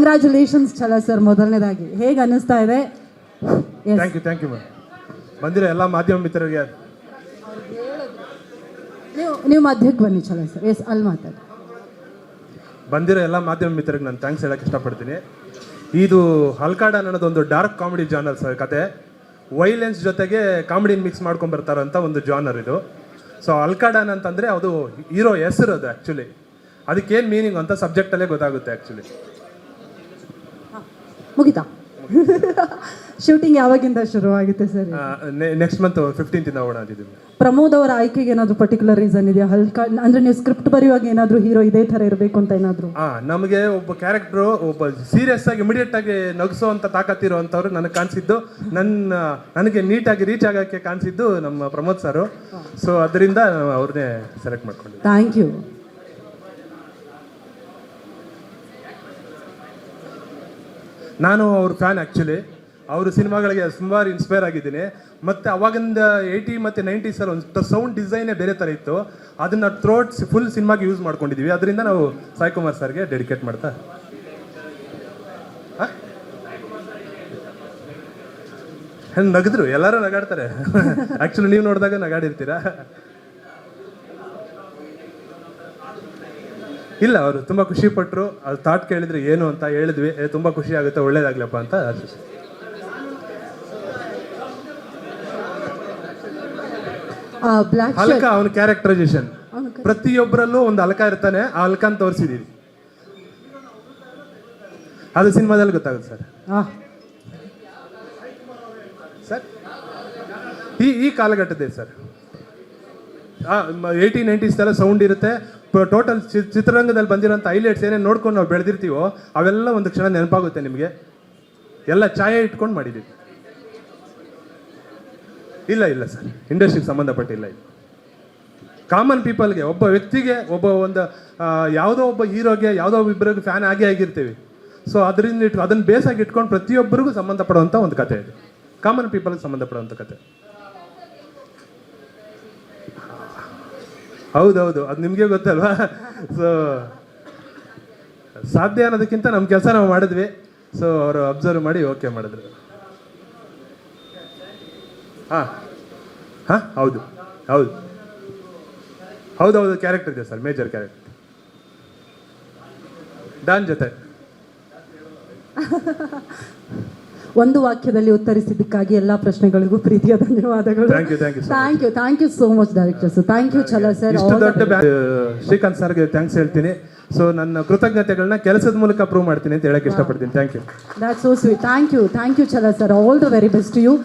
Congratulations ಛಲ sir. ಮೊದಲನೇದಾಗಿ ಹೇಗೆ ಅನ್ನಿಸ್ತಾ ಇದೆ? Thank you ma'am. ಬಂದಿರೋ ಎಲ್ಲ ಮಾಧ್ಯಮ ಮಿತ್ರರಿಗೆ ನೀವು ಮಧ್ಯಕ್ಕೆ ಬನ್ನಿ ಛಲ ಸರ್. ಎಸ್, ಅಲ್ಲಿ ಮಾತಾಡಿ. ಬಂದಿರೋ ಎಲ್ಲ ಮಾಧ್ಯಮ ಮಿತ್ರರಿಗೆ ನಾನು ಥ್ಯಾಂಕ್ಸ್ ಹೇಳಕ್ಕೆ ಇಷ್ಟಪಡ್ತೀನಿ. ಇದು ಹಲ್ಕಾಡ ಅನ್ನೋದೊಂದು ಡಾರ್ಕ್ ಕಾಮಿಡಿ ಜಾನರ್ ಸರ್. ಕತೆ ವೈಲೆನ್ಸ್ ಜೊತೆಗೆ ಕಾಮಿಡಿ ಮಿಕ್ಸ್ ಮಾಡ್ಕೊಂಡು ಬರ್ತಾರಂಥ ಒಂದು ಜಾನರ್ ಇದು. ಸೊ ಅಲ್ಕಾಡನ್ ಅಂತಂದರೆ ಅದು ಹೀರೋ ಹೆಸರು, ಅದು ಆ್ಯಕ್ಚುಲಿ ಅದಕ್ಕೇನು ಮೀನಿಂಗ್ ಅಂತ ಸಬ್ಜೆಕ್ಟಲ್ಲೇ ಗೊತ್ತಾಗುತ್ತೆ ಆ್ಯಕ್ಚುಲಿ. ಮುಗಿತಾ? ಶೂಟಿಂಗ್ ಯಾವಾಗಿಂದ ಶುರುವಾಗುತ್ತೆ ಸರ್? ನೆಕ್ಸ್ಟ್ ಮಂತ್ 15th ಹೋಗೋಣ ಅಂತಿದ್ದೀವಿ. ಪ್ರಮೋದ್ ಅವರ ಆಯ್ಕೆಗೆ ಏನಾದರೂ ಪರ್ಟಿಕ್ಯುಲರ್ ರೀಸನ್ ಇದೆಯಾ? ಅಂದ್ರೆ ನೀವು ಸ್ಕ್ರಿಪ್ಟ್ ಬರೆಯುವಾಗ ಏನಾದರೂ ಹೀರೋ ಇದೇ ಥರ ಇರಬೇಕು ಅಂತ ಏನಾದರೂ? ನಮಗೆ ಒಬ್ಬ ಕ್ಯಾರೆಕ್ಟ್ರು ಒಬ್ಬ ಸೀರಿಯಸ್ ಆಗಿ ಇಮಿಡಿಯೇಟ್ ಆಗಿ ನಗಿಸೋವಂಥ ತಾಕತ್ತಿರೋ ಅಂಥವ್ರು ನನಗೆ ಕಾಣಿಸಿದ್ದು, ನನಗೆ ನೀಟಾಗಿ ರೀಚ್ ಆಗೋಕ್ಕೆ ಕಾಣಿಸಿದ್ದು ನಮ್ಮ ಪ್ರಮೋದ್ ಸರು. ಸೊ ಅದರಿಂದ ಅವ್ರನ್ನೇ ಸೆಲೆಕ್ಟ್ ಮಾಡ್ಕೊಂಡಿದ್ದೆ. Thank you. ನಾನು ಅವ್ರ ಫ್ಯಾನ್ ಆ್ಯಕ್ಚುಲಿ. ಅವ್ರ ಸಿನಿಮಾಗಳಿಗೆ ಸುಮಾರು ಇನ್ಸ್ಪೈರ್ ಆಗಿದ್ದೀನಿ. ಮತ್ತು ಅವಾಗಿಂದ 80 ಮತ್ತು 90s ಒಂದು ಸೌಂಡ್ ಡಿಸೈನೇ ಬೇರೆ ಥರ ಇತ್ತು. ಅದನ್ನು ಥ್ರೋಟ್ ಫುಲ್ ಸಿನಿಮಾಗೆ ಯೂಸ್ ಮಾಡ್ಕೊಂಡಿದ್ದೀವಿ. ಅದರಿಂದ ನಾವು ಸಾಯಿ ಕುಮಾರ್ ಸರ್ಗೆ ಡೆಡಿಕೇಟ್ ಮಾಡ್ತಾ. ನಗಿದ್ರು, ಎಲ್ಲರೂ ನಗಾಡ್ತಾರೆ. ಆ್ಯಕ್ಚುಲಿ ನೀವು ನೋಡಿದಾಗ ನಗಾಡಿರ್ತೀರಾ. ಇಲ್ಲ, ಅವರು ತುಂಬ ಖುಷಿ ಪಟ್ಟರು. ಅದು ಥಾಟ್ ಕೇಳಿದ್ರೆ ಏನು ಅಂತ ಹೇಳಿದ್ವಿ. ತುಂಬ ಖುಷಿ ಆಗುತ್ತೆ, ಒಳ್ಳೇದಾಗ್ಲಪ್ಪ ಅಂತ. ಹಲ್ಕ ಅವನ ಕ್ಯಾರೆಕ್ಟರೈಸೇಷನ್ ಪ್ರತಿಯೊಬ್ಬರಲ್ಲೂ ಒಂದು ಹಲ್ಕ ಇರ್ತಾನೆ. ಆ ಹಲ್ಕನ್ ತೋರಿಸಿದೀವಿ, ಅದು ಸಿನಿಮಾದಲ್ಲಿ ಗೊತ್ತಾಗುತ್ತೆ ಸರ್. ಸರ್ ಈ ಕಾಲಘಟ್ಟದೇ ಸರ್. 80s 90s ಸೌಂಡ್ ಇರುತ್ತೆ. ಟೋಟಲ್ ಚಿತ್ರರಂಗದಲ್ಲಿ ಬಂದಿರೋಂಥ ಹೈಲೈಟ್ಸ್ ಏನೇನು ನೋಡ್ಕೊಂಡು ನಾವು ಬೆಳೆದಿರ್ತೀವೋ ಅವೆಲ್ಲ ಒಂದು ಕ್ಷಣ ನೆನಪಾಗುತ್ತೆ ನಿಮಗೆ. ಎಲ್ಲ ಛಾಯೆ ಇಟ್ಕೊಂಡು ಮಾಡಿದ್ದೀವಿ. ಇಲ್ಲ ಸರ್, ಇಂಡಸ್ಟ್ರಿಗೆ ಸಂಬಂಧಪಟ್ಟಿಲ್ಲ. ಇದು ಕಾಮನ್ ಪೀಪಲ್ಗೆ, ಒಬ್ಬ ವ್ಯಕ್ತಿಗೆ, ಯಾವುದೋ ಒಬ್ಬ ಹೀರೋಗೆ, ಯಾವುದೋ ಒಬ್ಬ ಇಬ್ಬರಿಗೆ ಫ್ಯಾನ್ ಆಗಿರ್ತೀವಿ. ಸೊ ಅದರಿಂದ ಅದನ್ನು ಬೇಸಾಗಿ ಇಟ್ಕೊಂಡು ಪ್ರತಿಯೊಬ್ಬರಿಗೂ ಸಂಬಂಧಪಡುವಂಥ ಒಂದು ಕತೆ ಇದು. ಕಾಮನ್ ಪೀಪಲ್ಗೆ ಸಂಬಂಧಪಡುವಂಥ ಕತೆ. ಹೌದೌದು, ಅದು ನಿಮಗೆ ಗೊತ್ತಲ್ವಾ. ಸೊ ಸಾಧ್ಯ ಅನ್ನೋದಕ್ಕಿಂತ ನಮ್ಮ ಕೆಲಸ ನಾವು ಮಾಡಿದ್ವಿ. ಸೊ ಅವರು ಅಬ್ಸರ್ವ್ ಮಾಡಿ ಓಕೆ ಮಾಡಿದ್ರು. ಹೌದು ಕ್ಯಾರೆಕ್ಟರ್ ಇದೆ ಸರ್, ಮೇಜರ್ ಕ್ಯಾರೆಕ್ಟರ್. ಡಾನ್ ಜೊತೆ ಒಂದು ವಾಕ್ಯದಲ್ಲಿ ಉತ್ತರಿಸಿದ್ದಕ್ಕಾಗಿ ಎಲ್ಲ ಪ್ರಶ್ನೆಗಳಿಗೂ ಪ್ರೀತಿಯ ಧನ್ಯವಾದಗಳು. Thank you so much director sir. Thank you ಛಲ ಸರ್. ಶ್ರೀಕಾಂತ್ ಸರ್ಗೆ ಥ್ಯಾಂಕ್ಸ್ ಹೇಳ್ತೀನಿ. ಸೊ ನನ್ನ ಕೃತಜ್ಞತೆಗಳನ್ನ ಕೆಲಸದ ಮೂಲಕ ಪ್ರೂವ್ ಮಾಡ್ತೀನಿ ಅಂತ ಹೇಳಕ್ಕೆ ಇಷ್ಟಪಡ್ತೀನಿ. Thank you. That's so sweet. Thank you ಛಲ sir. All the very best to you.